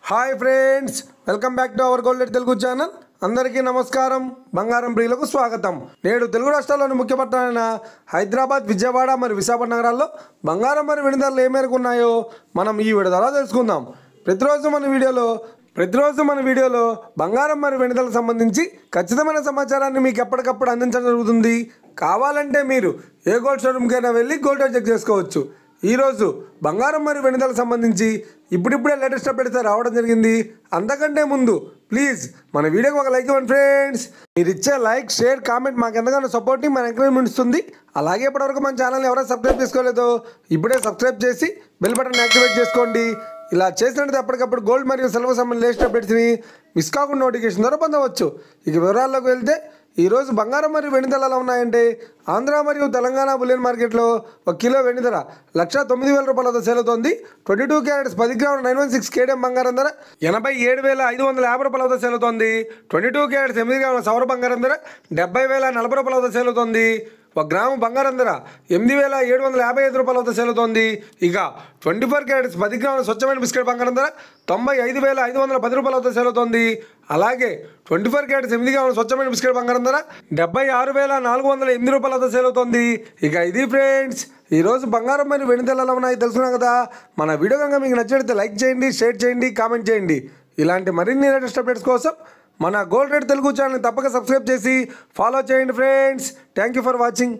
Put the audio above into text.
Hi friends, welcome back to our gold rate Telugu channel. అందరికీ నమస్కారం. బంగారం ప్రియులకు స్వాగతం. నేడు తెలుగు రాష్ట్రాల్లోని ముఖ్య పట్టణాలైన హైదరాబాద్, విజయవాడ మరియు విశాఖపట్నం నగరాల్లో బంగారం మరియు వెండి ధరలు ఏ మేరకు ఉన్నాయో మనం ఈ వీడియో ద్వారా తెలుసుకుందాం. ప్రతిరోజు మన వీడియోలో బంగారం మరియు వెండి ధరలకు సంబంధించి ఖచ్చితమైన సమాచారాన్ని మీకు ఎప్పటికప్పుడు అందించడం జరుగుతుంది. కావాలంటే మీరు ఏ గోల్డ్ షోరూమ్కైనా వెళ్ళి గోల్డ్ రేట్ చెక్ చేసుకోవచ్చు. ఈరోజు బంగారం మరియు వెండి ధరలకు సంబంధించి ఇప్పుడిప్పుడే లేటెస్ట్ అప్డేట్స్ రావడం జరిగింది. అంతకంటే ముందు ప్లీజ్ మన వీడియోకి ఒక లైక్ ఇవ్వండి ఫ్రెండ్స్. మీరు ఇచ్చే లైక్, షేర్, కామెంట్ మాకు ఎంతగానో సపోర్ట్ని, మన ఎంకరేజ్మెంట్ ఇస్తుంది. అలాగే ఇప్పటివరకు మన ఛానల్ని ఎవరైనా సబ్స్క్రైబ్ చేసుకోలేదో ఇప్పుడే సబ్స్క్రైబ్ చేసి బెల్ బటన్ యాక్టివేట్ చేసుకోండి. ఇలా చేసినట్టు ఎప్పటికప్పుడు గోల్డ్ మరియు సిల్వర్ సంబంధించిన లేటెస్ట్ అప్డేట్స్ని మిస్ కాకుండా నోటిఫికేషన్ ద్వారా పొందవచ్చు. ఇక వివరాల్లోకి వెళ్తే ఈరోజు బంగారం మరియు వెండి ధరలు ఎలా ఉన్నాయంటే, ఆంధ్ర మరియు తెలంగాణ బులియన్ మార్కెట్లో 1 కిలో వెండి ధర 1,09,000 రూపాయల వద్ద సేల్ అవుతోంది. 22 క్యారెట్స్ 10 గ్రాముల 916 కేడిఎం బంగారం ధర 87,550 రూపాయల వద్ద సేల్ అవుతోంది. 22 క్యారెట్స్ 8 గ్రాముల సవర బంగారం ధర 70,040 రూపాయల వద్ద సేల్ అవుతోంది. 1 గ్రాము బంగారం ధర 8,755 రూపాయల వద్ద సేల్ అవుతోంది. ఇక 24 క్యారెట్స్ 10 గ్రాముల స్వచ్ఛమైన బిస్కెట్ బంగారం ధర 95,510 రూపాయల వద్ద సేల్ అవుతోంది. అలాగే 24 క్యారెట్స్ 8 గ్రాముల స్వచ్ఛమైన బిస్కెట్ బంగారం ధర 76,408 రూపాయల వద్ద సేల్ అవుతోంది. ఇక ఇది ఫ్రెండ్స్, ఈరోజు బంగారం మరియు వెండి ధరలు ఎలా ఉన్నాయి తెలుసుకున్నాం కదా. మన వీడియో కనుక మీకు నచ్చితే లైక్ చేయండి, షేర్ చేయండి, కామెంట్ చేయండి. ఇలాంటి మరిన్ని లేటెస్ట్ అప్డేట్స్ కోసం మన గోల్డ్ రేట్ తెలుగు ఛానల్ని తప్పక సబ్స్క్రైబ్ చేసి ఫాలో చేయండి friends. Thank you for watching.